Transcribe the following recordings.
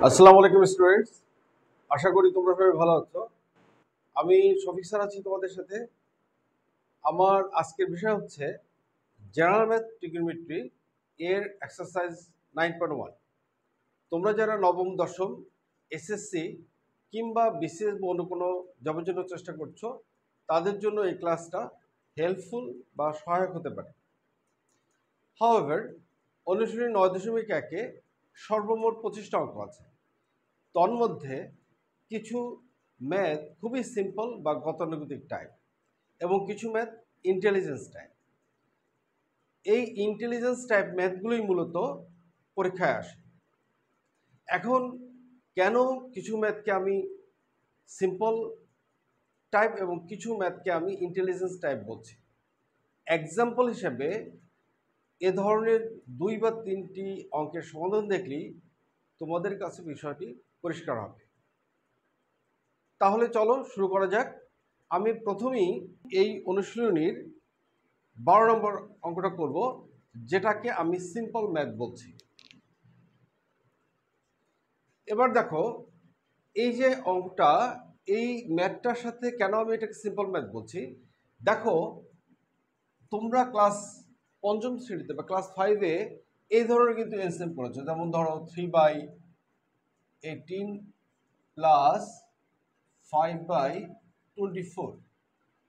আসসালামু আলাইকুম স্টুডেন্টস, আশা করি তোমরা সবাই ভালো আছো। আমি শফিক স্যার আছি তোমাদের সাথে। আমার আজকের বিষয় হচ্ছে জেনারেল ম্যাথ ট্রিগোনোমেট্রি এর এক্সারসাইজ 9.1। তোমরা যারা নবম দশম এসএসসি কিংবা বিসিএস বা অন্য কোনো জবের জন্য চেষ্টা করছো, তাদের জন্য এই ক্লাসটা হেল্পফুল বা সহায়ক হতে পারে। হাউএভার, অনুশীলনী 9.1-এ সর্বমোট 25টা অঙ্ক আছে। তন্মধ্যে কিছু ম্যাথ খুবই সিম্পল বা গতানুগতিক টাইপ এবং কিছু ম্যাথ ইন্টেলিজেন্স টাইপ। এই ইন্টেলিজেন্স টাইপ ম্যাথগুলোই মূলত পরীক্ষায় আসে। এখন কেন কিছু ম্যাথকে আমি সিম্পল টাইপ এবং কিছু ম্যাথকে আমি ইন্টেলিজেন্স টাইপ বলছি, এক্সাম্পল হিসেবে এ ধরনের 2 বা 3টি অঙ্কের সমাধান দেখলেই তোমাদের কাছে বিষয়টি পরিষ্কার হবে। তাহলে চলো শুরু করা যাক। আমি প্রথমেই এই অনুশীলনীর 12 নম্বর অঙ্কটা করব, যেটাকে আমি সিম্পল ম্যাথ বলছি। এবার দেখো, এই যে অঙ্কটা, এই ম্যাথটার সাথে কেন আমি এটাকে সিম্পল ম্যাথ বলছি, দেখো তোমরা ক্লাস পঞ্চম শ্রেণীতে বা ক্লাস 5-এ এই ধরনের কিন্তু এলসিএম করেছো। যেমন ধরো 3/18 প্লাস 5/24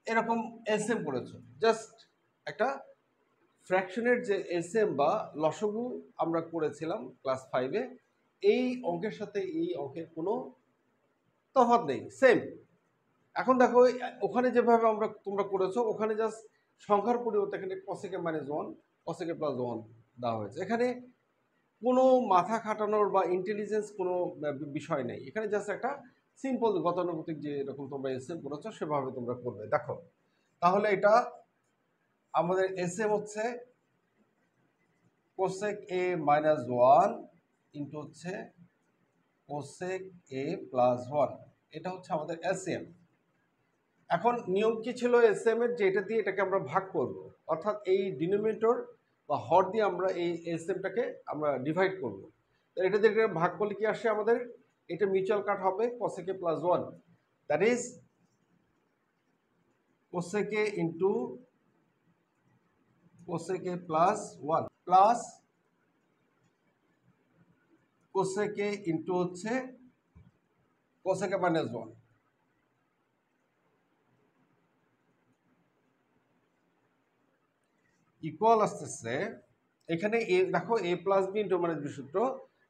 এরকম এলসিএম করেছো। জাস্ট একটা ফ্র্যাকশনের যে এলসিএম বা লসগু আমরা করেছিলাম ক্লাস 5-এ, এই অঙ্কের সাথে এই অঙ্কের কোনো তফাৎ নেই, সেম। এখন দেখো ওখানে যেভাবে তোমরা করেছো, ওখানে জাস্ট সংখ্যার পরিবর্তে এখানে cosec -1 cosec +1 দেওয়া হয়েছে। এখানে কোনো মাথা খাটানোর বা ইন্টেলিজেন্স কোনো বিষয় নেই। এখানে জাস্ট একটা সিম্পল গতানুগতিক যে এরকম তোমরা এলসিএম করেছো সেভাবে তোমরা করবে। দেখো তাহলে এটা আমাদের এলসিএম হচ্ছে cosec a -1 ইন্টু হচ্ছে cosec a +1, এটা হচ্ছে আমাদের এলসিএম। এখন নিয়ম কি ছিল এলসিএম এর, যে এটা দিয়ে এটাকে আমরা ভাগ করব, অর্থাৎ এই ডিনোমিনেটর বা হর দিয়ে আমরা এই এলসিএমটাকে আমরা ডিভাইড করব। তো এটা দিয়ে এটাকে ভাগ করলে কি আসে আমাদের, এটা মিউচুয়াল কাট হবে cosec a +1, that is cosec a into cosec a +1 plus cosec a into হচ্ছে cosec a -1। ইকুয়াল আসতেছে এখানে দেখো a plus B into minus B সূত্র,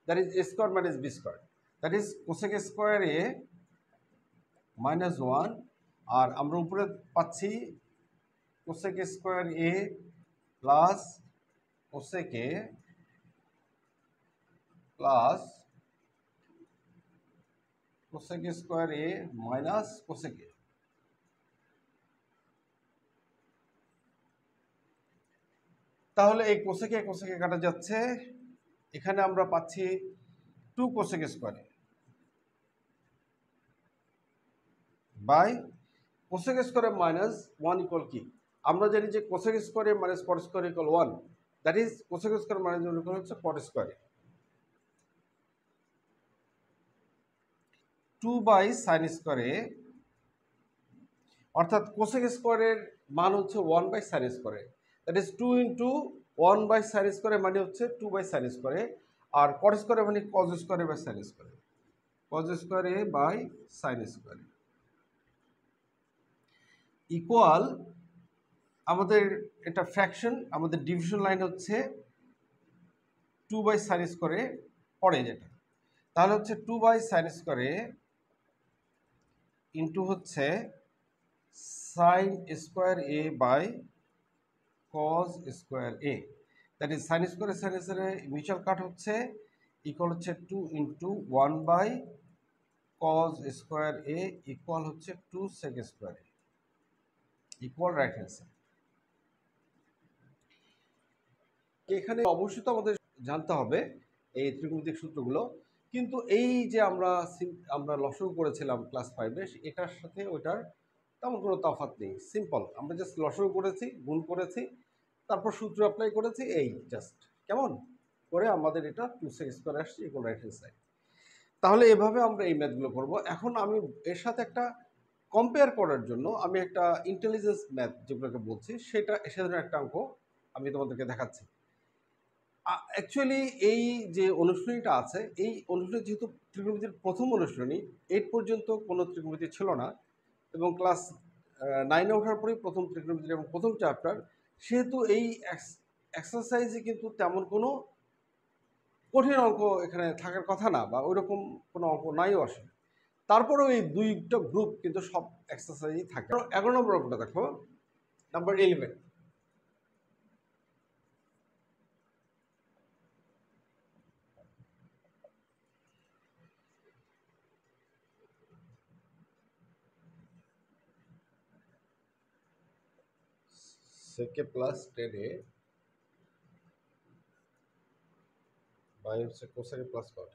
that is a square minus B square, that is cosec square a -1, আর আমরা উপরে পাচ্ছি cosec square a plus cosec a plus cosec square a minus cosec a। তাহলে এই cosec a কাটা যাচ্ছে, এখানে আমরা পাচ্ছি 2 cosec square a by cosec square minus 1 equal কি, আমরা জানি যে cosec square minus cot square equal 1, that is cosec square minus 1 equal হচ্ছে cot square. 2/sin square a, অর্থাৎ cosec স্কোয়ারের মান হচ্ছে 1/sin square a, that is 2 into 1/sin square a মানে হচ্ছে 2/sin স্কোয়ার a, আর cot স্কোয়ার মানে cos square a by sin square a, cos square a by sin square a equal, আমাদের এটা ফ্র্যাকশন, আমাদের ডিভিশন লাইন হচ্ছে 2/sin square a পড়ে যেটা, তাহলে হচ্ছে 2/sin স্কোয়ার a ইন্টু হচ্ছে sin square a by cos square a, that is sin square sin square mutual cut হচ্ছে ইকুয়াল হচ্ছে 2 into 1/cos square a equal হচ্ছে 2 sec square a equal right hand side. এখানে অবশ্যই তো আমাদের জানতে হবে এই ত্রিকোণমিতিক সূত্রগুলো, কিন্তু এই যে আমরা লসগু করেছিলাম ক্লাস 5-এ, এটার সাথে ওইটার তেমন কোনো তফাৎ নেই, সিম্পল। আমরা জাস্ট লসগু করেছি, গুণ করেছি, তারপর সূত্র অ্যাপ্লাই করেছি, এই জাস্ট কেমন করে আমাদের এটা 2 sec স্কোয়ার আসছে ইকুয়াল রাইট হ্যান্ড সাইড। তাহলে এভাবে আমরা এই ম্যাথগুলো করব। এখন আমি এর সাথে একটা কম্পেয়ার করার জন্য আমি একটা ইন্টেলিজেন্স ম্যাথ যেগুলোকে বলছি সেটা সে ধরনের একটা অঙ্ক আমি তোমাদেরকে দেখাচ্ছি। অ্যাকচুয়ালি এই যে অনুশীলনীটা আছে, এই অনুশীলনী যেহেতু ত্রিকোণমিতির প্রথম অনুশীলনী, 8 পর্যন্ত কোনো ত্রিকোণমিতি ছিল না এবং ক্লাস 9-এ ওঠার পরেই প্রথম ত্রিকোণমিতি এবং প্রথম চ্যাপ্টার, সেহেতু এই এক্সারসাইজে কিন্তু তেমন কোনো কঠিন অঙ্ক এখানে থাকার কথা না, বা ওইরকম কোনো অঙ্ক নাইও আসে। তারপরেও এই দুইটা গ্রুপ কিন্তু সব এক্সারসাইজই থাকে। 11 নম্বর অঙ্কটা দেখো, নাম্বার 11। সেকে প্লাস 10a বাই হচ্ছে কোসেকে প্লাস কট।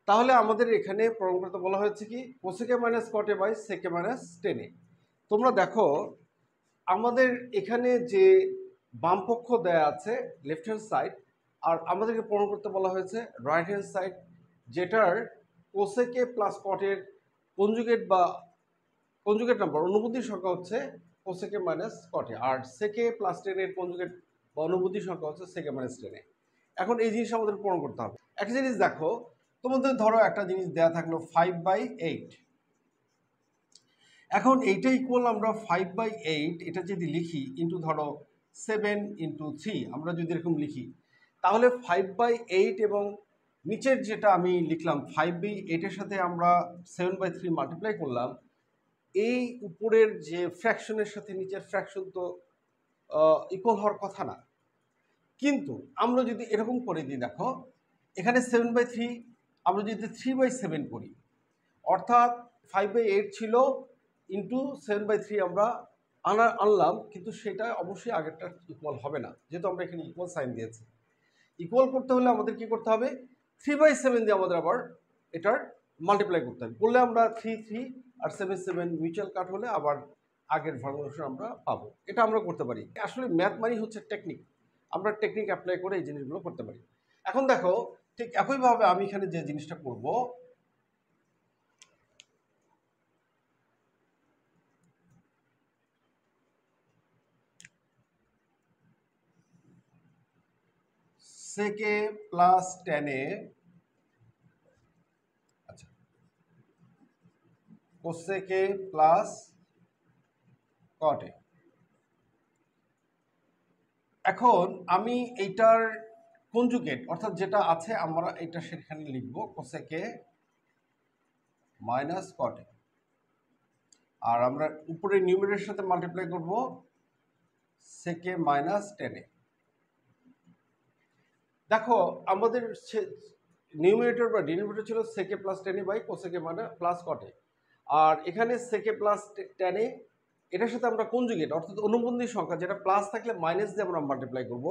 তাহলে আমাদের এখানে প্রমাণ করতে বলা হয়েছে কি, cosec minus cot A by sec A minus 10a। তোমরা দেখো আমাদের এখানে যে বাম পক্ষ দেয়া আছে লেফট হ্যান্ড সাইড, আর আমাদেরকে প্রমাণ করতে বলা হয়েছে রাইট হ্যান্ড সাইড, যেটার কোসেকে প্লাস কটের কনজুগেট বা কনজুগেট নাম্বার অনুবন্ধী সংখ্যা হচ্ছে কোসেকে মাইনাস কটে, আর সেকে প্লাস 10 এর কনজুগেট বা অনুবন্ধী সংখ্যা হচ্ছে সেকে মাইনাস 10। এখন এই জিনিস আমাদের প্রমাণ করতে হবে। একটা জিনিস দেখো, তোমাদের ধরো একটা জিনিস দেয়া থাকলো 5/8। এখন এইটা ইকুয়াল আমরা 5/8 এটা যদি লিখি ইন্টু ধরো 7/3, আমরা যদি এরকম লিখি তাহলে 5/8 এবং নিচের যেটা আমি লিখলাম 5/8 এর সাথে আমরা 7/3 মাল্টিপ্লাই করলাম, এই উপরের যে ফ্র্যাকশনের সাথে নিচের ফ্র্যাকশন তো ইকুয়াল হওয়ার কথা না। কিন্তু আমরা যদি এরকম করে দিই, দেখো এখানে 7/3 আমরা যদি 3/7 করি, অর্থাৎ 5/8 ছিল ইন্টু 7/3 আমরা আনলাম, কিন্তু সেটা অবশ্যই আগেরটা ইকুয়াল হবে না, যেহেতু আমরা এখানে ইকুয়াল সাইন দিয়েছি। ইকুয়াল করতে হলে আমাদের কি করতে হবে, 3/7 দিয়ে আমাদের আবার এটার মাল্টিপ্লাই করতে হবে। করলে আমরা 3 আর 7 মিউচুয়াল কাট হলে আবার আগের ফর্মুলেশন আমরা পাবো। এটা আমরা করতে পারি। আসলে ম্যাথ মানে হচ্ছে টেকনিক, আমরা টেকনিক অ্যাপ্লাই করে এই জিনিসগুলো করতে পারি। এখন দেখো ঠিক একইভাবে আমি এখানে যে জিনিসটা করব, সেকে প্লাস 10a, আচ্ছা কোসেকে প্লাস কটে। এখন আমি এইটার কনজুগেট অর্থাৎ যেটা আছে আমরা এটা সেখানে লিখব কোসেকে মাইনাস কটে, আর আমরা উপরে নিউমেরেটরের সাথে মাল্টিপ্লাই করব সেকে মাইনাস 10a। দেখো আমাদের নিউমেরেটর বা ডিনোমিনেটর ছিল sec A plus 10a by cosec A minus plus cot A, আর এখানে সেকে প্লাস 10a এটার সাথে আমরা কনজুগেট অর্থাৎ অনুবন্ধী সংখ্যা, যেটা প্লাস থাকলে মাইনাস দিয়ে আমরা মাল্টিপ্লাই করব,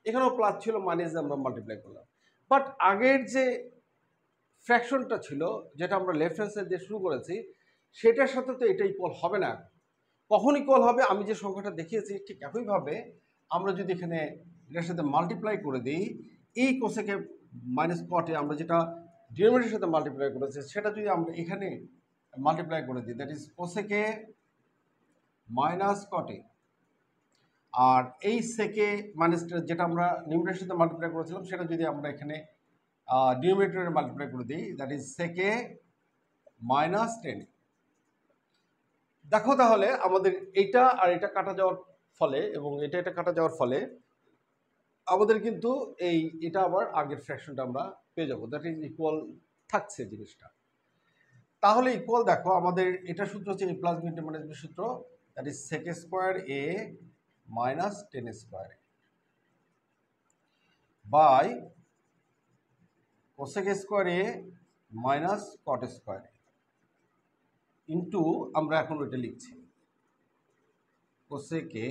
এখানেও প্লাস ছিল মাইনাস দিয়ে আমরা মাল্টিপ্লাই করলাম। বাট আগের যে ফ্র্যাকশনটা ছিল যেটা আমরা লেফট হ্যান্ড সাইড দিয়ে শুরু করেছি, সেটার সাথে তো এটা ইকুয়াল হবে না। কখন ইকুয়াল হবে, আমি যে সংখ্যাটা দেখিয়েছি ঠিক একইভাবে আমরা যদি এখানে এটার সাথে মাল্টিপ্লাই করে দিই, এই কোসেকে মাইনাস কটে আমরা যেটা ডিনোমিনেটরের সাথে মাল্টিপ্লাই করেছি সেটা যদি আমরা এখানে মাল্টিপ্লাই করে দিই, দ্যাট ইজ কোসেকে মাইনাস কটে, আর এই সেকে মাইনাস যেটা আমরা নিউমেরেটরের সাথে মাল্টিপ্লাই করেছিলাম সেটা যদি আমরা এখানে ডিনোমিনেটরে মাল্টিপ্লাই করে দিই, দ্যাট ইজ সেকে মাইনাস 10। দেখো তাহলে আমাদের এটা আর এটা কাটা যাওয়ার ফলে এবং এটা কাটা যাওয়ার ফলে আমাদের কিন্তু এটা আবার আগের ফ্র্যাকশনটা আমরা পেয়ে যাবো, দ্যাট ইজ ইকুয়াল থাকছে জিনিসটা। তাহলে ইকুয়াল দেখো আমাদের এটা সূত্র হচ্ছে a plus B into minus B সূত্র, that is sec square A minus 10 square by cosec square A minus cot square into আমরা এখন ওইটা লিখছি cosec A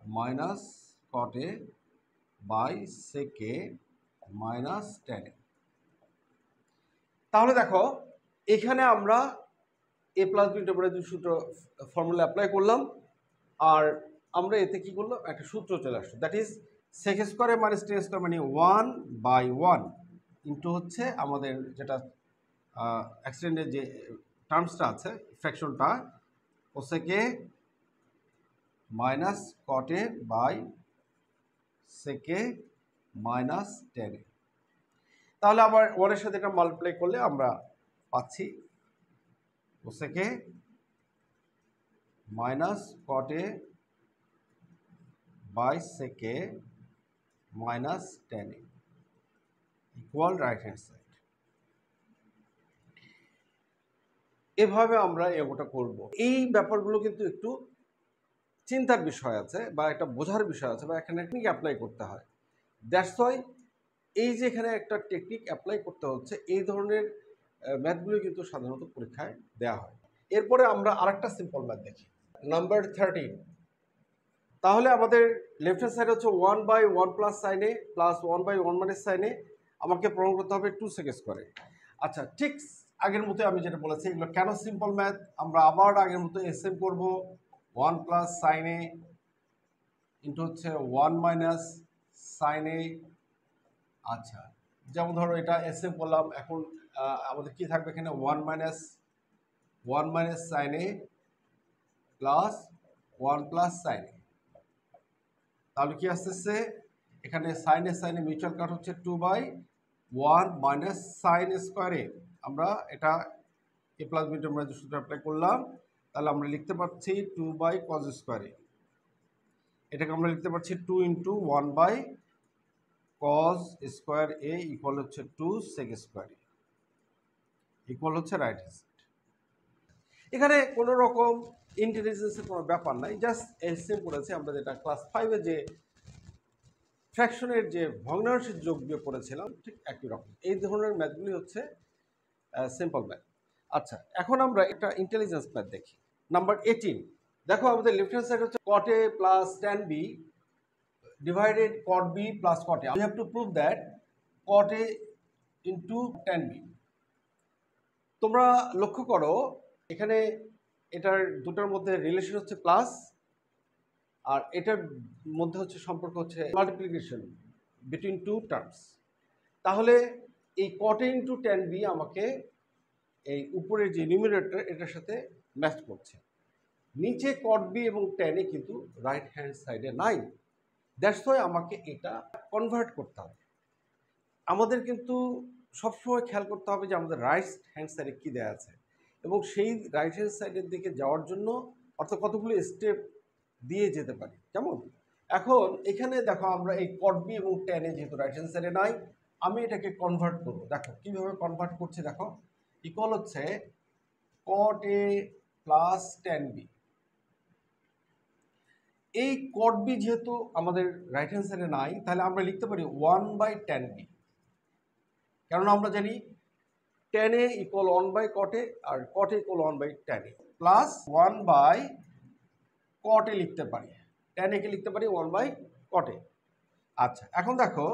minus cot A by sec A minus 10। তাহলে দেখো এখানে আমরা A plus B into minus B সূত্র ফর্মুলা অ্যাপ্লাই করলাম, আর আমরা এতে কি করলাম, একটা সূত্র চলে আসলো, দ্যাট ইজ সেক স্কোয়ারে মাইনাস টেন স্কোয়ার মানে 1/1 ইন্টু হচ্ছে আমাদের যেটা এক্সটেন্ডের যে টার্মসটা আছে ফ্র্যাকশনটা cosec minus cot A by sec A minus টেনে। তাহলে আবার 1 এর সাথে এটা মাল্টিপ্লাই করলে আমরা পাচ্ছি cosec minus cot A by sec A minus টেনে ইকুয়াল রাইট হ্যান্ড সাইড। এভাবে আমরা এই অঙ্কটা করব। এই ব্যাপারগুলো কিন্তু একটু চিন্তার বিষয় আছে বা একটা বোঝার বিষয় আছে বা এখানে টেকনিক অ্যাপ্লাই করতে হয়। দ্যাটস ওয়াই এই যে এখানে একটা টেকনিক অ্যাপ্লাই করতে হচ্ছে, এই ধরনের ম্যাথগুলো কিন্তু সাধারণত পরীক্ষায় দেওয়া হয়। এরপরে আমরা আরেকটা সিম্পল ম্যাথ দেখি, নাম্বার 13। তাহলে আমাদের লেফট হ্যান্ড সাইড হচ্ছে 1/1 প্লাস সাইন এ প্লাস 1/1 মাইনাস সাইন এ, আমাকে প্রমাণ করতে হবে 2 সেক স্কোয়ারে। আচ্ছা, ঠিক আগের মতো আমি যেটা বলেছি, এগুলো কেন সিম্পল ম্যাথ, আমরা আবার আগের মতো এসএম করব। 1 প্লাস সাইন এ ইন্টু হচ্ছে 1 মাইনাস সাইন এ। আচ্ছা, যেমন ধরো এটা এসএম করলাম, এখন আমাদের কি থাকবে এখানে 1 মাইনাস সাইন এ প্লাস 1 প্লাস সাইন এ। তাহলে কি আসতেছে এখানে সাইনে মিউচুয়াল কাট হচ্ছে 2/1 মাইনাস সাইন স্কোয়ারে। আমরা এটা এ প্লাস বি আমরা যে সূত্র অ্যাপ্লাই করলাম, তাহলে আমরা লিখতে পারছি 2/cos স্কোয়ারে। এটাকে আমরা লিখতে পারছি 2 into 1/cos square A equal হচ্ছে 2 সেক স্কোয়ারে ইকুয়াল হচ্ছে রাইট হ্যান্ড সাইড। এখানে কোনো রকম ইন্টেলিজেন্সের কোনো ব্যাপার নাই, জাস্ট এলসিএম করেছি আমরা, যেটা ক্লাস 5-এ যে ফ্র্যাকশনের যে ভগ্নাংশের যোগ বিয়োগ করেছিলাম ঠিক একই রকম। এই ধরনের ম্যাথগুলি হচ্ছে সিম্পল ম্যাথ। আচ্ছা, এখন আমরা একটা ইন্টেলিজেন্স ম্যাথ দেখি, নাম্বার 18। দেখো আমাদের লেফট হ্যান্ড সাইড হচ্ছে cot a plus tan b divided cot b plus cot a। we have to prove that cot a into tan b। তোমরা লক্ষ্য করো এখানে এটার দুটোর মধ্যে রিলেশন হচ্ছে প্লাস, আর এটার মধ্যে হচ্ছে সম্পর্ক হচ্ছে মাল্টিপ্লিকেশন বিটুইন টু টার্মস। তাহলে এই cot a into tan b আমাকে এই উপরের যে নিউমারেটর এটার সাথে ম্যাচ করছে, নিচে cot b এবং tan a কিন্তু রাইট হ্যান্ড সাইডে নাই। দ্যাটস ওয়াই আমাকে এটা কনভার্ট করতে হবে। আমাদের কিন্তু সবসময় খেয়াল করতে হবে যে আমাদের রাইট হ্যান্ড সাইডে কী দেওয়া আছে, এবং সেই রাইট হ্যান্ড সাইডের দিকে যাওয়ার জন্য অর্থাৎ কতগুলো স্টেপ দিয়ে যেতে পারি। কেমন, এখন এখানে দেখো আমরা এই cot b এবং tan a যেহেতু রাইট হ্যান্ড সাইডে নাই, আমি এটাকে কনভার্ট করবো। দেখো কীভাবে কনভার্ট করছি, দেখো ইকুয়াল হচ্ছে cot a plus tan b। এই cot b যেহেতু আমাদের রাইট হ্যান্ড সাইডে নাই, তাহলে আমরা লিখতে পারি 1/tan b, কেননা আমরা জানি tan a equal 1/cot a আর cot a equal 1/tan a, plus 1/cot a লিখতে পারি, tan a কে লিখতে পারি 1/cot a। আচ্ছা, এখন দেখো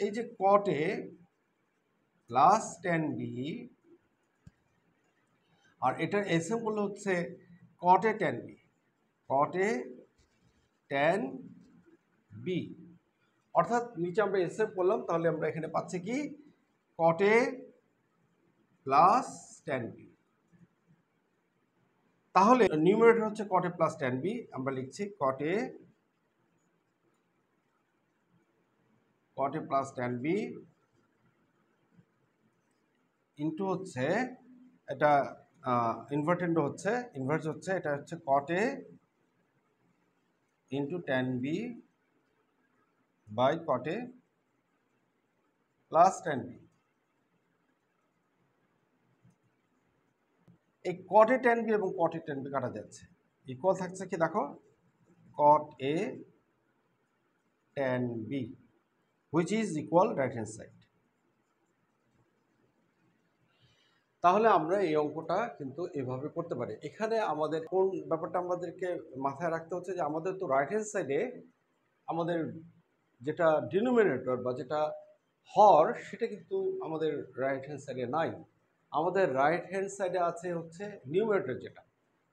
এই যে cot a plus tan b, আর এটার এসএম করলে হচ্ছে cot a tan b, cot a tan b, অর্থাৎ নিচে আমরা এসএম করলাম, তাহলে আমরা এখানে পাচ্ছি কি cot a plus tan b। তাহলে নিউমারেটর হচ্ছে cot a plus tan b, আমরা লিখছি cot a plus tan b into হচ্ছে এটা ইনভার্টেন্ড হচ্ছে ইনভার্স হচ্ছে এটা হচ্ছে cot a into tan b by cot a plus tan b। এই cot a tan b এবং cot a tan b কাটা যাচ্ছে, ইকুয়াল থাকছে কি দেখো cot a tan b which is equal right hand side। তাহলে আমরা এই অঙ্কটা কিন্তু এভাবে করতে পারি। এখানে আমাদের কোন ব্যাপারটা আমাদেরকে মাথায় রাখতে হচ্ছে যে আমাদের তো রাইট হ্যান্ড সাইডে আমাদের যেটা ডিনোমিনেটর বা যেটা হর সেটা কিন্তু আমাদের রাইট হ্যান্ড সাইডে নাই। আমাদের রাইট হ্যান্ড সাইডে আছে হচ্ছে নিউমারেটর যেটা,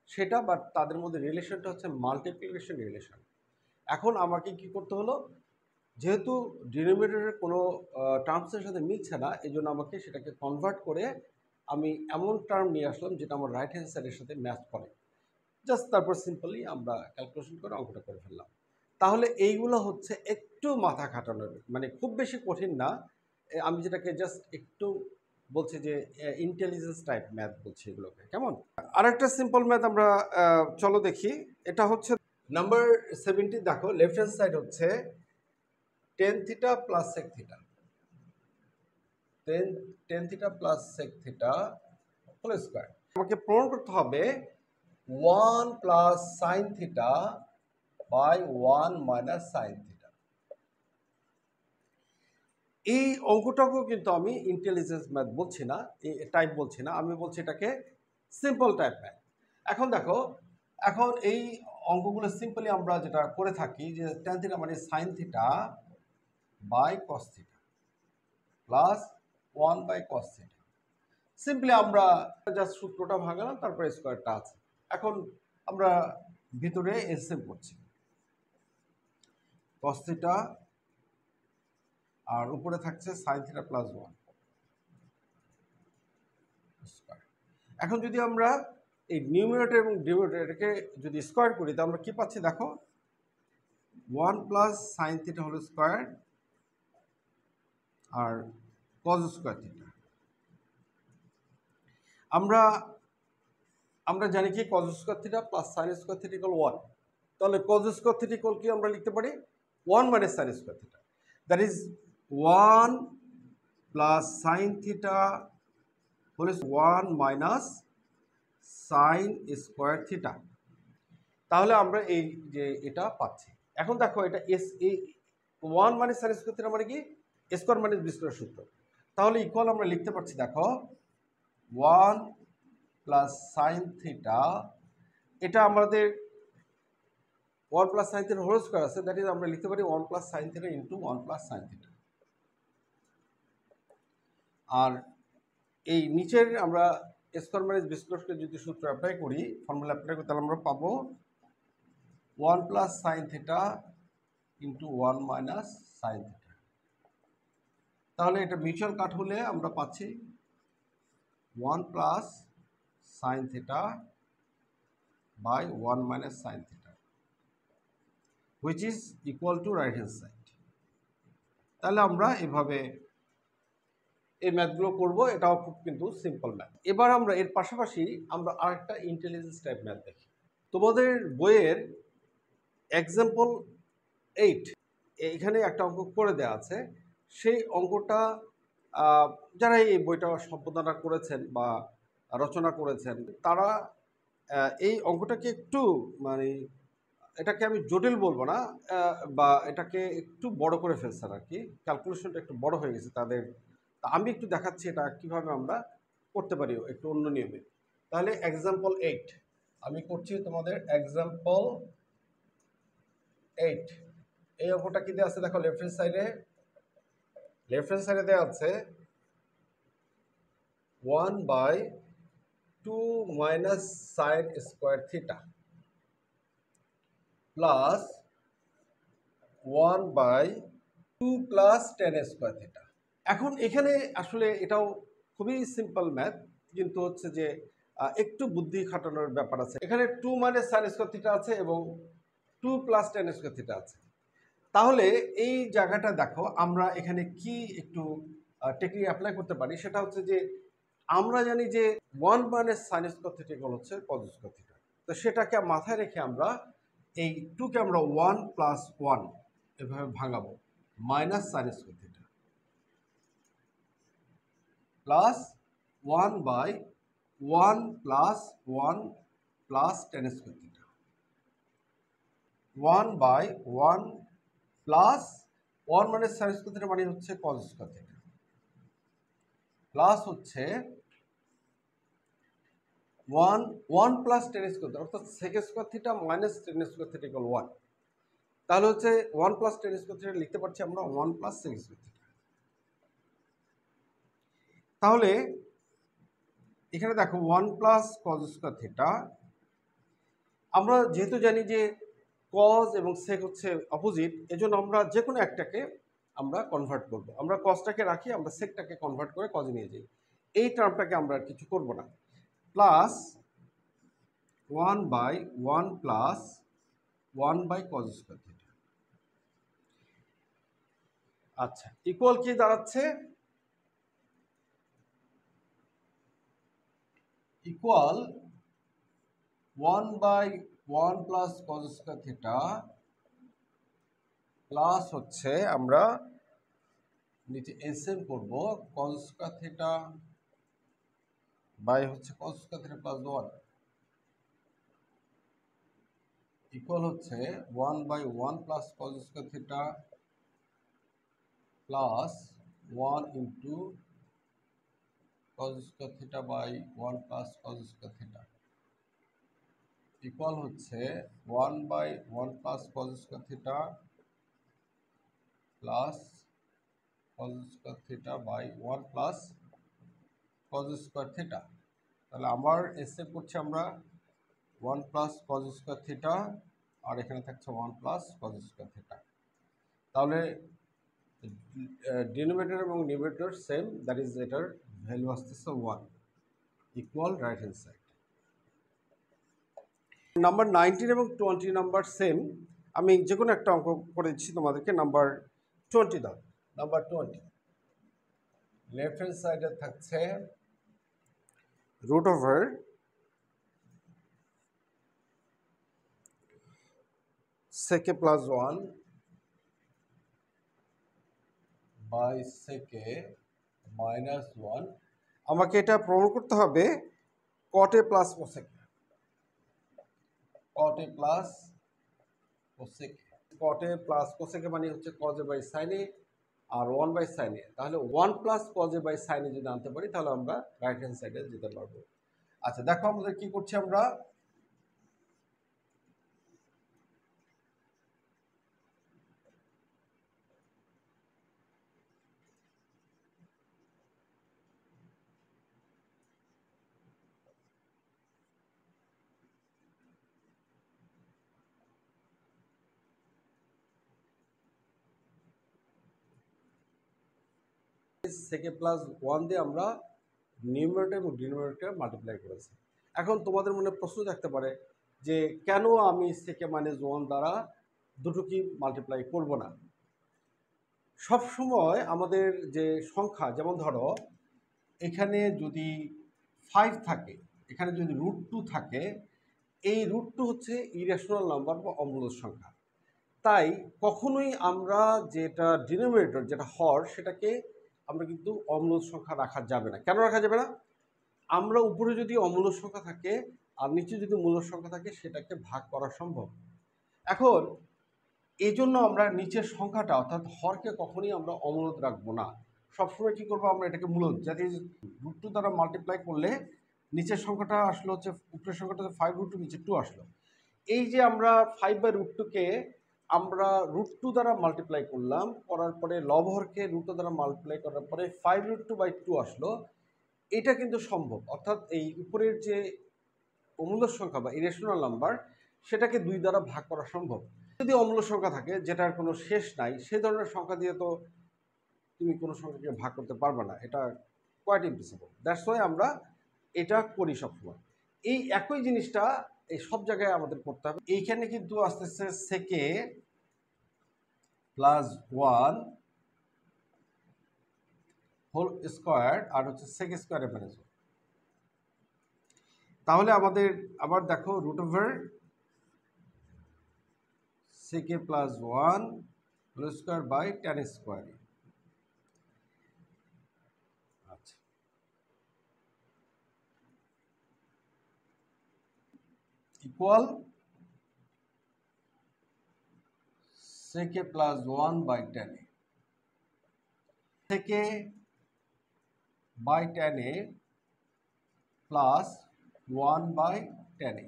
সেটা, বাট তাদের মধ্যে রিলেশনটা হচ্ছে মাল্টিপ্লিকেশন রিলেশন। এখন আমাকে কি করতে হলো, যেহেতু ডিনোমিনেটরের কোনো টার্মসের সাথে মিলছে না, এই জন্য আমাকে সেটাকে কনভার্ট করে আমি এমন টার্ম নিয়ে আসলাম যেটা আমার রাইট হ্যান্ড সাইডের সাথে ম্যাচ করে। জাস্ট তারপর সিম্পলি আমরা ক্যালকুলেশন করে অঙ্কটা করে ফেললাম। তাহলে এইগুলো হচ্ছে একটু মাথা খাটানোর, মানে খুব বেশি কঠিন না। আমি যেটাকে জাস্ট একটু বলছি যে ইন্টেলিজেন্স টাইপ ম্যাথ বলছি এগুলোকে, কেমন? আরেকটা সিম্পল ম্যাথ আমরা চলো দেখি। এটা হচ্ছে নাম্বার 70। দেখো লেফট হ্যান্ড সাইড হচ্ছে tan theta plus sec theta, tan theta plus sec theta whole square. আমাকে প্রমাণ করতে হবে 1 plus sine theta by 1 minus sine theta. এই অঙ্কটাকেও কিন্তু আমি ইন্টেলিজেন্স ম্যাথ বলছি না, টাইপ বলছি না, আমি বলছি এটাকে সিম্পল টাইপ ম্যাথ। এখন দেখো, এখন এই অঙ্কগুলো সিম্পলি আমরা যেটা করে থাকি যে টেন থিটা মানে sine theta by cos theta plus 1 by cos theta. Simply আমরা জাস্ট সূত্রটা ভাঙালাম, তারপরে স্কোয়ারটা আছে। এখন আমরা ভিতরে এলসিএম করছি, কস থিটা আর উপরে থাকছে সাইন থিটা প্লাস 1 স্কোয়ার। এখন যদি আমরা এই নিউমিনেটর এবং ডিনোমিনেটরকে যদি স্কোয়ার করি তাহলে আমরা কি পাচ্ছি দেখো, 1 plus sine theta whole square আর কজ স্কোয়ার থিটা। আমরা আমরা জানি কি cos square theta plus sine square theta equal 1। তাহলে কজ স্কোয়ার থিটা ইকুয়াল কি আমরা লিখতে পারি 1 minus sine square theta, that is 1 plus sine theta whole 1 minus sine square theta. তাহলে আমরা এই যে এটা পাচ্ছি। এখন দেখো এটা এস এই 1 মাইনাস সাইন স্কোয়ার থিটা মানে কি স্কোয়ার মাইনাস বি স্কোয়ার সূত্র। তাহলে ইকুয়াল আমরা লিখতে পারছি দেখো 1 প্লাস সাইন থিটা, এটা আমাদের 1 plus sine theta whole square আছে, দ্যাট ইজ আমরা লিখতে পারি 1 plus sine theta into 1 plus sine theta. আর এই নিচের আমরা স্কোয়ার মাইনাস বি স্কোয়ারকে যদি সূত্র অ্যাপ্লাই করি, ফর্মুলা অ্যাপ্লাই করি, তাহলে আমরা পাবো 1 plus sine theta into 1 minus sine theta. তাহলে এটা মিউচুয়াল কাট হলে আমরা পাচ্ছি 1 plus sine theta by 1 minus sine theta, which is equal to right hand side. তাহলে আমরা এভাবে এই ম্যাথগুলো করবো, এটাও খুব কিন্তু সিম্পল ম্যাথ। এবার আমরা এর পাশাপাশি আমরা আরেকটা ইন্টেলিজেন্স টাইপ ম্যাথ দেখি। তোমাদের বইয়ের এক্সাম্পল 8 এখানে একটা অঙ্ক করে দেওয়া আছে। সেই অঙ্কটা যারা এই বইটা সম্পাদনা করেছেন বা রচনা করেছেন তারা এই অঙ্কটাকে একটু মানে এটাকে আমি জটিল বলবো না, বা এটাকে একটু বড় করে ফেলছেন আর কি, ক্যালকুলেশনটা একটু বড় হয়ে গেছে তাদের। তা আমি একটু দেখাচ্ছি এটা কিভাবে আমরা করতে পারি একটু অন্য নিয়মে। তাহলে এক্সাম্পল 8 আমি করছি, তোমাদের এক্সাম্পল 8। এই অঙ্কটা কি দেওয়া আছে দেখো, লেফট হ্যান্ড সাইডে দেওয়া আছে 1 by 2 minus sine square theta plus 1 by 2 plus tan square theta. এখন এখানে আসলে এটাও খুবই সিম্পল ম্যাথ, কিন্তু হচ্ছে যে একটু বুদ্ধি খাটানোর ব্যাপার আছে। এখানে 2 মাইনাস সাইন স্কোয়ার থিটা আছে এবং 2 প্লাস টেন স্কোয়ার থিটা আছে। তাহলে এই জায়গাটা দেখো আমরা এখানে কি একটু টেকনিক অ্যাপ্লাই করতে পারি, সেটা হচ্ছে যে আমরা জানি যে 1 মাইনাস সাইন স্কোয়ার থিটা হচ্ছে কজ স্কোয়ার থিটা। তো সেটাকে মাথায় রেখে আমরা এই 2কে আমরা 1 প্লাস 1 এভাবে ভাঙাবো, minus sine square theta plus 1 by 1 plus 1 plus tan square theta, 1 by 1 plus 1 minus sine square theta মানে হচ্ছে কজ স্কোয়ার থিটা, প্লাস হচ্ছে 1 প্লাস টেন স্কোয়ার থিটা, অর্থাৎ sec square theta minus tan square theta equal 1। তাহলে হচ্ছে 1 plus tan square theta লিখতে পারছি আমরা 1 plus sec square theta. তাহলে এখানে দেখো 1 প্লাস কজ স্কোয়ার থিটা, আমরা যেহেতু জানি যে কজ এবং সেক হচ্ছে অপোজিট, এজন্য আমরা যে কোনো একটাকে আমরা কনভার্ট করব। আমরা কজটাকে রাখি, আমরা সেকটাকে কনভার্ট করে কজে নিয়ে যাই। এই টার্মটাকে আমরা আর কিছু করব না। Plus 1/1 plus 1 cos square theta. আচ্ছা, ইকুয়াল কি দাঁড়াচ্ছে? Equal 1/1 plus cos square theta plus হচ্ছে আমরা নিচে এসএম করব cos স্কয়ার থিটা বাই হচ্ছে cos square theta plus 1 equal হচ্ছে 1/1 plus cos square theta plus 1 into cos square theta by 1 plus cos square theta equal হচ্ছে 1/1 plus cos square theta plus cos square theta by 1 plus cos square theta. তাহলে আমার এসে করছি আমরা 1 plus cos square theta, আর এখানে থাকছে 1 plus cos square theta. তাহলে denominator এবং নিউমারেটর সেম, দ্যাট ইজ এটার ভ্যালু আসতেছে 1 equal right hand side. Number 19 এবং 20 নাম্বার সেম, আমি যে কোনো একটা অঙ্ক করে দিচ্ছি তোমাদেরকে। নাম্বার 20 দাও। নাম্বার 20 লেফট হ্যান্ড সাইডে থাকছে root over sec A plus 1 by sec A minus 1। আমাকে এটা প্রমাণ করতে হবে cot A plus cosec A, cot A plus cosec A. Cot A plus cosec A মানে হচ্ছে কজে বাই সাইনে আর 1 বাই সাইনে। তাহলে 1 প্লাস কজে বাই সাইনে যদি আনতে পারি তাহলে আমরা রাইট হ্যান্ড সাইডে যেতে পারবো। আচ্ছা দেখো আমাদের কি করছি আমরা, সেকে প্লাস 1 দিয়ে আমরা নিউমারেটর এবং ডিনোমিনেটর মাল্টিপ্লাই করেছি। এখন তোমাদের মনে প্রশ্ন থাকতে পারে যে কেন আমি সেকে মাইনাস 1 দ্বারা দুটো কি মাল্টিপ্লাই করব না। সব সময় আমাদের যে সংখ্যা, যেমন ধরো এখানে যদি 5 থাকে, এখানে যদি √2 থাকে, এই √2 হচ্ছে ইরেশনাল নাম্বার বা অমূলদ সংখ্যা। তাই কখনোই আমরা যেটা ডিনোমিনেটর যেটা হর সেটাকে আমরা কিন্তু অমূলদ সংখ্যা রাখা যাবে না। কেন রাখা যাবে না? আমরা উপরে যদি অমূলদ সংখ্যা থাকে আর নিচে যদি মূলদ সংখ্যা থাকে সেটাকে ভাগ করা সম্ভব। এখন এই জন্য আমরা নিচের সংখ্যাটা অর্থাৎ হরকে কখনোই আমরা অমূলদ রাখবো না। সবসময় কী করবো, আমরা এটাকে মূলদ, যাতে √2 দ্বারা মাল্টিপ্লাই করলে নিচের সংখ্যাটা আসলো হচ্ছে, উপরের সংখ্যাটা 5√2, নিচে 2 আসলো। এই যে আমরা 5/√2কে আমরা √2 দ্বারা মাল্টিপ্লাই করলাম, করার পরে লবহরকে √2 দ্বারা মাল্টিপ্লাই করার পরে 5√2/2 আসলো। এটা কিন্তু সম্ভব, অর্থাৎ এই উপরের যে অমূলদ সংখ্যা বা ইরেশনাল নাম্বার সেটাকে 2 দ্বারা ভাগ করা সম্ভব। যদি অমূলদ সংখ্যা থাকে যেটার কোনো শেষ নাই, সেই ধরনের সংখ্যা দিয়ে তো তুমি কোনো সংখ্যাকে ভাগ করতে পারবে না, এটা কোয়াইট ইম্পসিবল। দ্যাটস ওয়াই আমরা এটা করি সবসময়। এই একই জিনিসটা এই সব জায়গায় আমাদের করতে হবে। এইখানে কিন্তু আস্তে আস্তে সেকে প্লাস 1 হোল স্কোয়ার আর হচ্ছে সেক স্কোয়ারে মাইনাস 1। তাহলে আমাদের আবার দেখো root over sec A plus 1 whole square by tan square. আচ্ছা, equal sec A plus 1 by tan A, sec A by tan A plus 1 by tan A.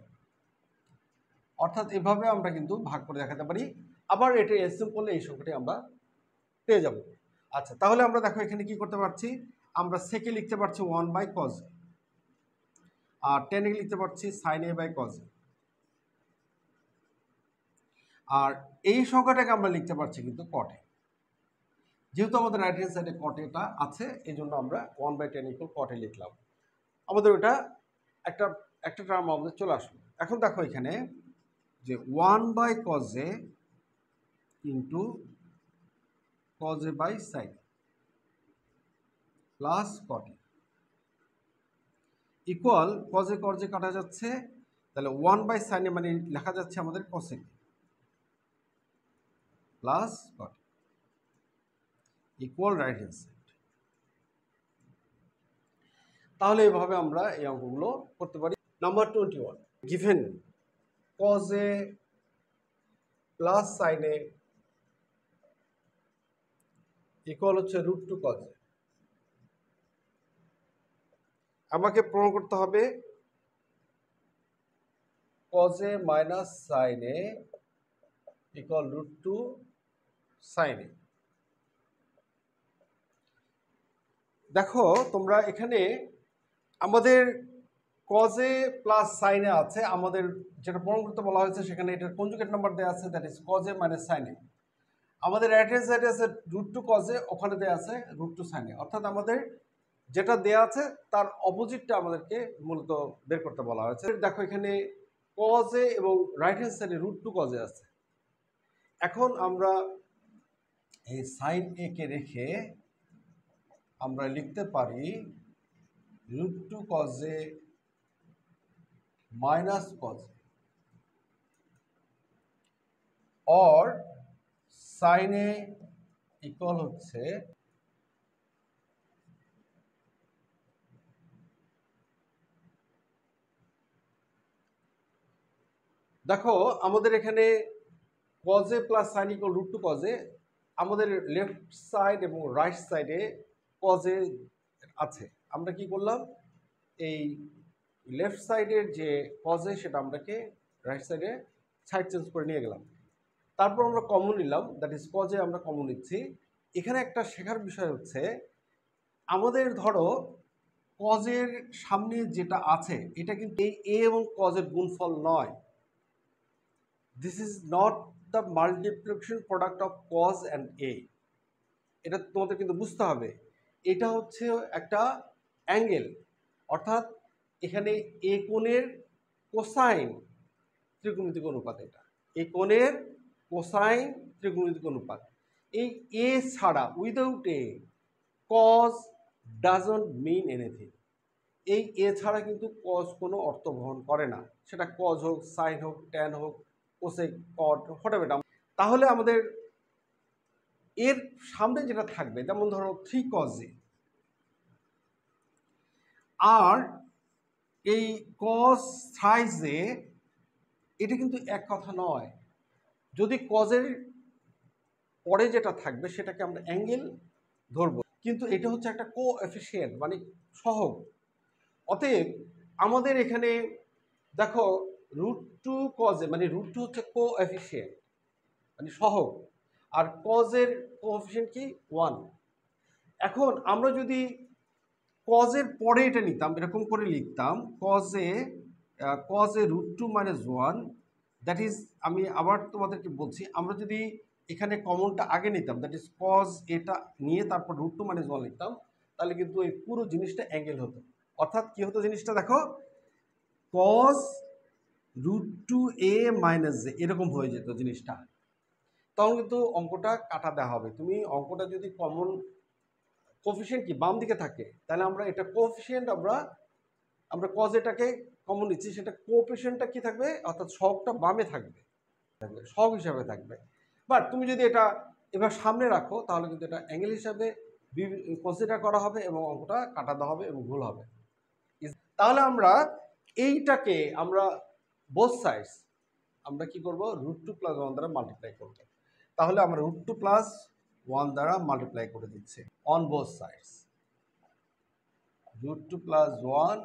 অর্থাৎ এভাবে আমরা কিন্তু ভাগ করে দেখাতে পারি। আবার এটা এসএম করলে এই সংখ্যাটি আমরা পেয়ে যাব। আচ্ছা, তাহলে আমরা দেখো এখানে কি করতে পারছি, আমরা সেকে লিখতে পারছি 1 বাই cos এ, আর tan এ লিখতে পারছি sin a by cos A. আর এই সংখ্যাটাকে আমরা লিখতে পারছি কিন্তু কটে, যেহেতু আমাদের রাইট হ্যান্ড সাইডে কটেটা আছে এই জন্য আমরা 1/10 ইকুয়াল কটে লিখলাম। আমাদের ওটা একটা একটা টার্ম আমাদের চলে আসলো। এখন দেখো এখানে যে 1/cos a into cos a by sin plus cot A equal cos a কাটা যাচ্ছে, তাহলে 1/sin a মানে লেখা যাচ্ছে আমাদের cosec plus cot A equal right hand side. তাহলে এইভাবে আমরা এই অঙ্কগুলো করতে পারি। Number 21, given cos a plus sin a equal হচ্ছে √2 cos a। আমাকে প্রমাণ করতে হবে cos a minus sin a equal √2 sin a। দেখো তোমরা এখানে আমাদের cos a plus sin a আছে, আমাদের যেটা প্রমাণ করতে বলা হয়েছে সেখানে এটার কনজুগেট নাম্বার দেওয়া আছে, that is cos a minus sin a। আমাদের রাইট হ্যান্ড সাইডে আছে √2 cos a, ওখানে দেওয়া আছে √2 sin a, অর্থাৎ আমাদের যেটা দেওয়া আছে তার অপোজিটটা আমাদেরকে মূলত বের করতে বলা হয়েছে। দেখো এখানে cos a এবং রাইট হ্যান্ড সাইডে √2 cos a আছে। এখন আমরা এই sin a কে রেখে আমরা লিখতে পারি √2 cos a minus cos a or sin a equal হচ্ছে দেখো আমাদের এখানে cos a plus sin equal √2 cos a, আমাদের লেফট সাইড এবং রাইট সাইডে cos a আছে। আমরা কি করলাম, এই লেফট সাইডের যে cos a সেটা আমরাকে রাইট সাইডে সাইড চেঞ্জ করে নিয়ে গেলাম, তারপর আমরা কমন নিলাম, দ্যাট ইজ cos a আমরা কমন নিচ্ছি। এখানে একটা শেখার বিষয় হচ্ছে আমাদের ধরো cos এর সামনে যেটা আছে এটা কিন্তু এই a এবং cos এর গুণফল নয়। This is not the multiplication product of cos and a। এটা তোমাদের কিন্তু বুঝতে হবে, এটা হচ্ছে একটা অ্যাঙ্গেল, অর্থাৎ এখানে এ কোণের কোসাইন ত্রিকোণমিতিক অনুপাত, এটা এই কোণের কোসাইন ত্রিকোণমিতিক অনুপাত। এই এ ছাড়া without A cos doesn't mean anything. এই এ ছাড়া কিন্তু cos কোনো অর্থ বহন করে না, সেটা cos হোক, সাইন হোক, ট্যান হোক, কোসেক, কট, হোয়াটএভার। তাহলে আমাদের এর সামনে যেটা থাকবে, যেমন ধরো 3 cos a, আর এই cos thrice a এটা কিন্তু এক কথা নয়। যদি cos এর পরে যেটা থাকবে সেটাকে আমরা অ্যাঙ্গেল ধরবো, কিন্তু এটা হচ্ছে একটা কোএফিসিয়েন্ট মানে সহগ। অতএব আমাদের এখানে দেখো √2 cos a মানে √2 হচ্ছে কোএফিসিয়েন্ট মানে সহগ, আর cos এর কোএফিসিয়েন্ট কি 1। এখন আমরা যদি cos এর পরে এটা নিতাম, এরকম করে লিখতাম cos a √2 minus 1, that is, আমি আবার তোমাদেরকে বলছি, আমরা যদি এখানে কমনটা আগে নিতাম, দ্যাট ইজ cos এটা নিয়ে তারপর √2 minus 1 লিখতাম, তাহলে কিন্তু এই পুরো জিনিসটা অ্যাঙ্গেল হতো। অর্থাৎ কি হতো জিনিসটা দেখো, cos √2a minus a এরকম হয়ে যেত জিনিসটা। তখন কিন্তু অঙ্কটা কাটা দেওয়া হবে। তুমি অঙ্কটা যদি কমন কোফিশিয়েন্ট কি বাম দিকে থাকে, তাহলে আমরা এটা কোফিশিয়েন্ট আমরা cos এটাকে কমন নিচ্ছি, সেটা কোফিশিয়েন্টটা কি থাকবে, অর্থাৎ সহগটা বামে থাকবে, সহগ হিসাবে থাকবে। বাট তুমি যদি এটা এবার সামনে রাখো তাহলে কিন্তু এটা অ্যাঙ্গেল হিসাবে কনসিডার করা হবে এবং অঙ্কটা কাটা দেওয়া হবে এবং ভুল হবে। তাহলে আমরা এইটাকে আমরা বোথ সাইডস আমরা কি করব, √2 + 1 দ্বারা মাল্টিপ্লাই করব। তাহলে আমরা √2 + 1 দ্বারা মাল্টিপ্লাই করে দিচ্ছি অন বোথ সাইডস। √2 + 1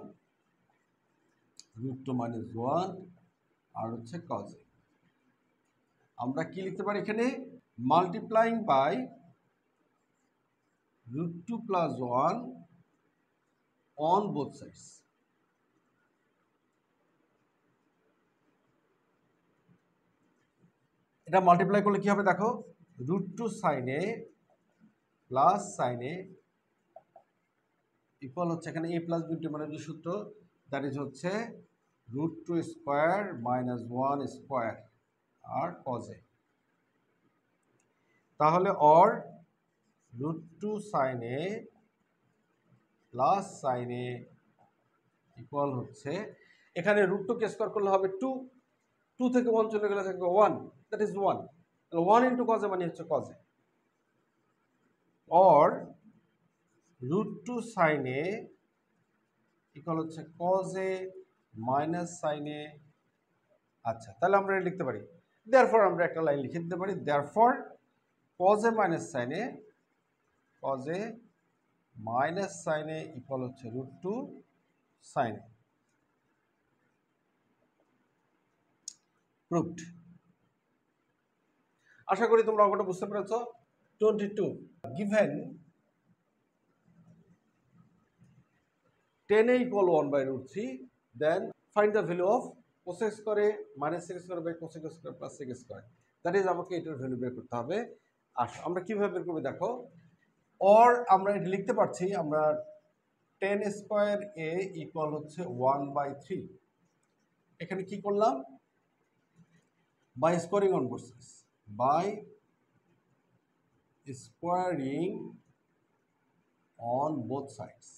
√2 - 1 আর হচ্ছে cos a। আমরা কি লিখতে পারি এখানে, multiplying by √2 + 1 on both sides. এটা মাল্টিপ্লাই করলে কি হবে দেখো, √2 sin a plus sin a equal হচ্ছে এখানে a প্লাস b মানে যে সূত্র, দ্যাট ইজ হচ্ছে √2 স্কোয়ার মাইনাস 1 স্কোয়ার আর cos a। তাহলে or √2 sin a plus sin a equal হচ্ছে, এখানে √2 কে স্কোয়ার করলে হবে 2, 2 থেকে 1 চলে গেলে থাকবে 1, দ্যাট ইজ 1। তাহলে 1 ইন্টু cos a মানে হচ্ছে cos a, or √2 sin a equal হচ্ছে cos a minus sin a। আচ্ছা, তাহলে আমরা এটা লিখতে পারি, দেয়ারফর আমরা একটা লাইন লিখে দিতে পারি, therefore cos a minus sin a, cos a minus sin a equal হচ্ছে √2 sin a। প্রুভড। আশা করি তোমরা অঙ্কটা বুঝতে পেরেছো। 22 given 10a equal 1/√3, then find the value of cosec square a minus sec square by cosec square plus sec square, that is আমাকে এটার value বের করতে হবে। আসো আমরা কিভাবে বের করব দেখো, অর আমরা এটা লিখতে পারছি, আমরা 10 স্কয়ার a ইকুয়াল হচ্ছে 1/3, এখানে কি করলাম, by squaring on both sides, by squaring on both sides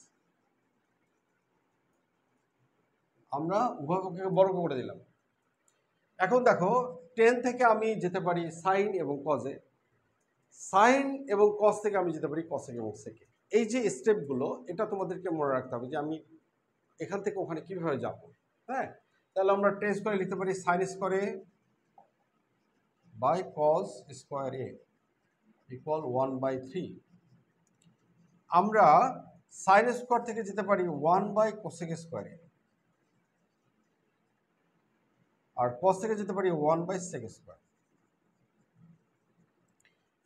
আমরা উভয় পক্ষকে বর্গ করে দিলাম। এখন দেখো 10 থেকে আমি যেতে পারি সাইন এবং কজে, সাইন এবং কজ থেকে আমি যেতে পারি কসেক এবং সেকে। এই যে স্টেপগুলো, এটা তোমাদেরকে মনে রাখতে হবে যে আমি এখান থেকে ওখানে কিভাবে যাব। হ্যাঁ, তাহলে আমরা 10 স্কোয়ারে লিখতে পারি sine square A by cos square A equal 1/3। আমরা সাইন স্কোয়ার থেকে যেতে পারি 1/কোসেক স্কোয়ারে, আর কস থেকে যেতে পারি 1/সেক স্কোয়ার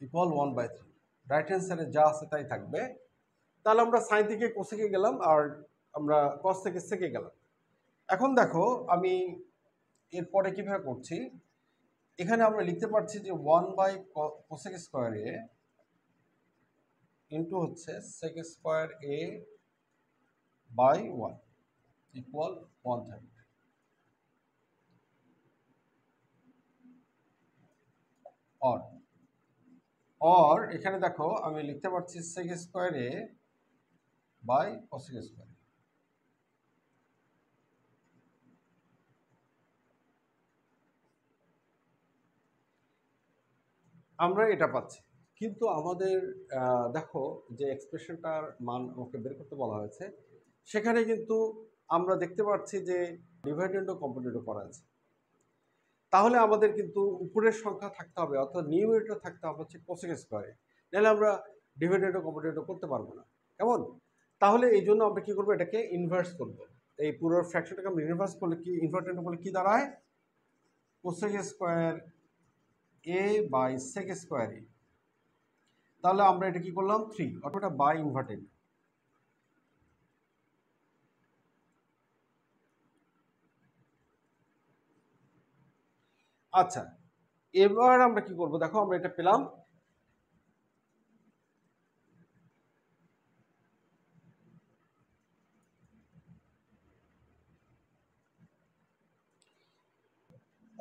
ইকুয়াল 1/3। রাইট হ্যান্ড সাইডে যা আছে তাই থাকবে। তাহলে আমরা সাইন থেকে কোসেকে গেলাম আর আমরা কস থেকে সেকে গেলাম। এখন দেখো আমি এরপরে কিভাবে করছি, এখানে আমরা লিখতে পারছি যে 1/কোসেক স্কোয়ারে ইন্টু হচ্ছে sec square A by 1 equal 1/3। Or এখানে দেখো আমি লিখতে পারছি sec square A by cosec square. আমরা এটা পাচ্ছি, কিন্তু আমাদের দেখো যে এক্সপ্রেশনটার মান আমাকে বের করতে বলা হয়েছে, সেখানে কিন্তু আমরা দেখতে পাচ্ছি যে ডিভাইডেন্ড ও কম্পোনেন্ট করা আছে। তাহলে আমাদের কিন্তু উপরের সংখ্যা থাকতে হবে, অর্থাৎ নিউমেরেটর থাকতে হবে হচ্ছে কোসেক স্কোয়ারে, নাহলে আমরা ডিভাইডেন্ড ও কম্পোনেন্ট করতে পারবো না। কেমন? তাহলে এই জন্য আমরা কি করবো, এটাকে ইনভার্স করবো। এই পুরো ফ্র্যাকশনটাকে আমরা ইনভার্স করলে কি, ইনভার্টেন্ট করলে কি দাঁড়ায়, cosec square A by sec square A. তাহলে আমরা এটা কি করলাম 3, অর্থাৎ এটা বাই ইনভার্টেড। আচ্ছা, এবার আমরা কি করব দেখো, আমরা এটা পেলাম,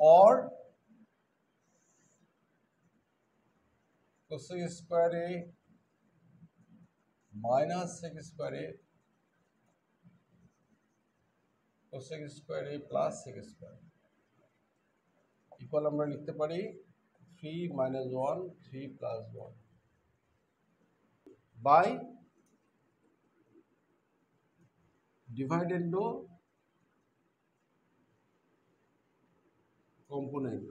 or cosec square a minus sec square a cosec square a plus sec square equal আমরা লিখতে পারি 3 minus 1 3 plus 1 by dividend component,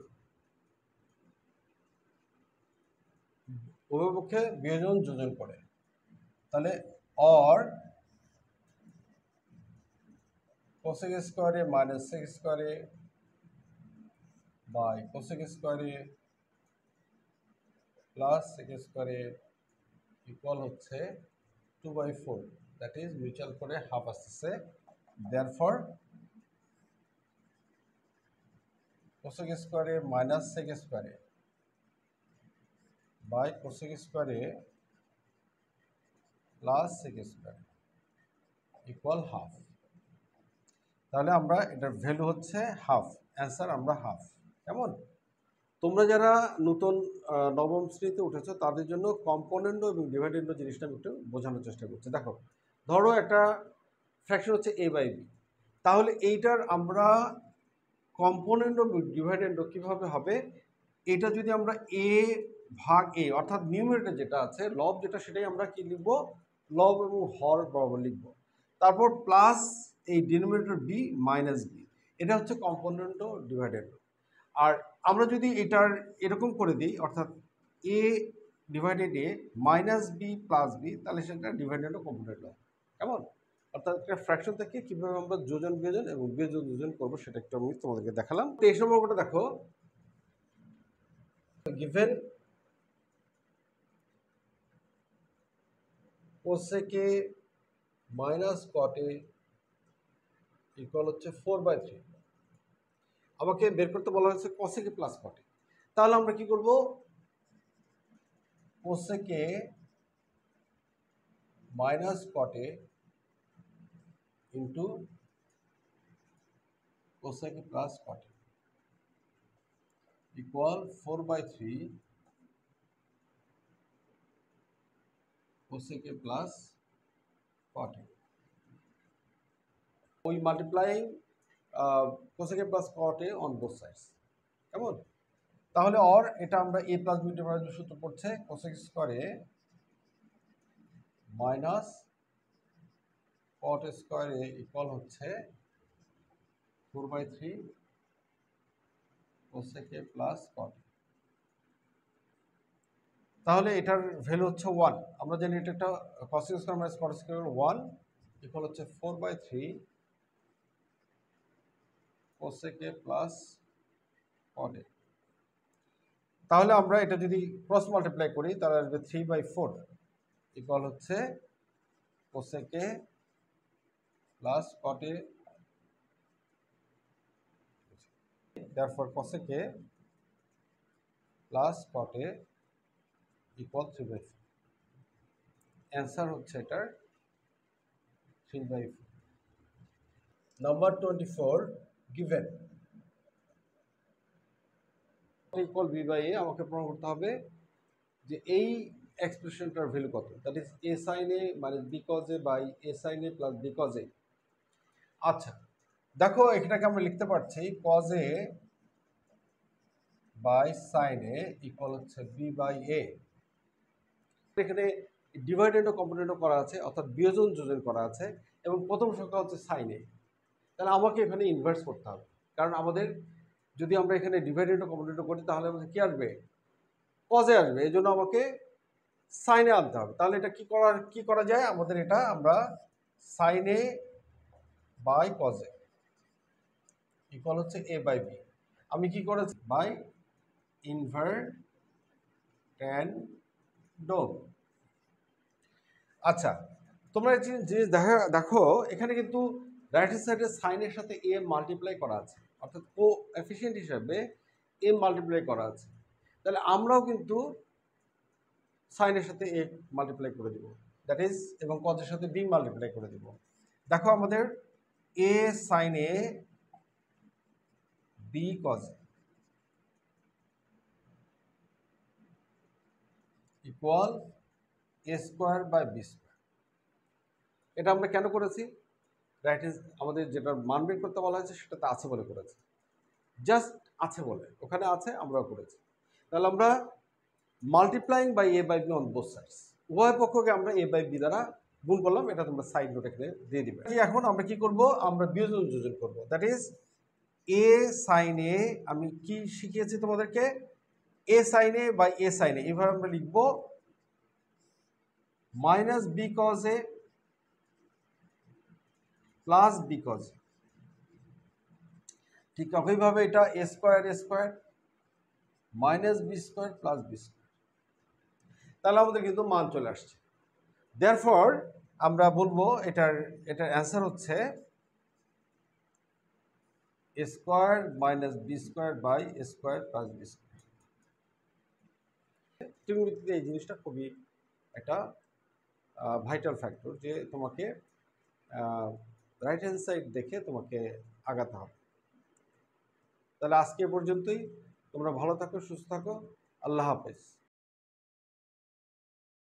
উভয় পক্ষে বিয়োজন যোজন করে। তাহলে or cosec square a minus sec square a by cosec square a plus sec square a equal হচ্ছে 2/4, দ্যাট ইজ মিউচুয়াল করে হাফ আসতেছে। Therefore cosec square a minus sec square a by cosec square A plus sec square equal half. তাহলে আমরা এটার value হচ্ছে half, answer আমরা half. কেমন? তোমরা যারা নতুন নবম শ্রেণীতে উঠেছো তাদের জন্য কম্পোনেন্ট এবং ডিভাইডেন্ড জিনিসটা আমি একটু বোঝানোর চেষ্টা করছি। দেখো, ধরো একটা ফ্র্যাকশন হচ্ছে a বাই বি, তাহলে এইটার আমরা কম্পোনেন্ট ও ডিভাইডেন্ড কীভাবে হবে, এটা যদি আমরা a ভাগ a অর্থাৎ নিউমারেটর যেটা আছে লব যেটা, সেটাই আমরা কি লিখব, লব এবং হর বরাবর লিখব। তারপর প্লাস এই ডিনোমিনেটর b মাইনাস b, এটা হচ্ছে কম্পোনেন্ট ও ডিভাইডেন্ড। আর আমরা যদি এটার এরকম করে দিই, অর্থাৎ a divided a minus b plus b, তাহলে সেটা ডিভাইডেন্ড ও কম্পোনেন্ট হবে। কেমন? অর্থাৎ একটা ফ্র্যাকশন থেকে কীভাবে আমরা যোজন বিয়োজন এবং বিয়োজন যোজন করবো সেটা একটু আমি তোমাদেরকে দেখালাম। 23 নম্বরটা দেখো, given cosec a minus cot a equal হচ্ছে 4/3। আমাকে বের করতে বলা হয়েছে cosec a plus cot a। তাহলে আমরা কি করব, cosec a minus cot a into cosec a plus cot a equal 4/3 cosec a plus cot a. We multiplying cosec a plus cot a on both sides. কেমন? তাহলে or এটা আমরা a plus b divided সূত্র পড়ছে cosec square a minus cot square a equal হচ্ছে 4/3 cosec a plus cot a। তাহলে এটার value হচ্ছে 1। আমরা জানি এটা একটা cosec square minus cot square 1 equal হচ্ছে 4/3 cosec a plus cot a। তাহলে আমরা এটা যদি ক্রস মাল্টিপ্লাই করি তাহলে আসবে 3/4 ইকুয়াল হচ্ছে cosec a plus cot a। therefore cosec a plus cot a equal 3/4। Answer হচ্ছে এটার 3/4। Number 24, given equal b by a, আমাকে প্রমাণ করতে হবে যে এই এক্সপ্রেশনটার ভ্যালু কত, that is a sin a minus b cos a by a sin a plus b cos a। আচ্ছা দেখো, এটাকে আমরা লিখতে পারছি cos a by sin a equal হচ্ছে b বাই a। এখানে ডিভাইডেন্ড ও কম্পোনেন্ট করা আছে, অর্থাৎ বিয়োজন যোজন করা আছে, এবং প্রথম সংখ্যা হচ্ছে sin a। তাহলে আমাকে এখানে ইনভার্স করতে হবে, কারণ আমাদের যদি আমরা এখানে ডিভাইডেন্ড ও কম্পোনেন্ট করি তাহলে আমাদের কি আসবে, cos a আসবে, এই জন্য আমাকে sin a আনতে হবে। তাহলে এটা কি করা যায়, আমাদের এটা আমরা sin a by cos a equal হচ্ছে a বাই b। আমি কি করেছি, বাই ইনভার্ট tan ডোম। আচ্ছা তোমরা এই জিনিস দেখো, এখানে কিন্তু রাইট হ্যান্ড সাইডে সাইনের সাথে a মাল্টিপ্লাই করা আছে, অর্থাৎ কোএফিশিয়েন্ট হিসাবে a মাল্টিপ্লাই করা আছে। তাহলে আমরাও কিন্তু সাইনের সাথে a মাল্টিপ্লাই করে দিব, দ্যাট ইজ, এবং কজের সাথে b মাল্টিপ্লাই করে দিব। দেখো আমাদের a sin a b cos a equal a square by b square. এটা আমরা কেন করেছি, রাইট হ্যান্ড আমাদের যেটা মান বের করতে বলা হয়েছে সেটাতে আছে বলে করেছি, জাস্ট আছে বলে, ওখানে আছে আমরাও করেছি। তাহলে আমরা multiplying by A by B on both sides, উভয় পক্ষকে আমরা এ বাই বি দ্বারা গুণ করলাম, এটা তোমরা সাইড নোট এখানে দিয়ে দিবে। এখন আমরা কি করব, আমরা বিয়োজন যোজন করব, that is A sine A, আমি কি শিখিয়েছি তোমাদেরকে, A sine A by A sine A, এভাবে আমরা লিখব minus B cos A plus B cos A. ঠিক একইভাবে এটা A square minus B square plus B square. তাহলে আমাদের কিন্তু মান চলে আসছে। দেয়ারফর আমরা বলবো এটার অ্যান্সার হচ্ছে A square minus B square by A square plus B square. ত্রিকোণমিতিতে এই জিনিসটা খুবই একটা ভাইটাল ফ্যাক্টর, যে তোমাকে রাইট হ্যান্ড সাইড দেখে তোমাকে আগাতে হবে। তাহলে আজকে এ পর্যন্তই। তোমরা ভালো থাকো, সুস্থ থাকো। আল্লাহ হাফেজ।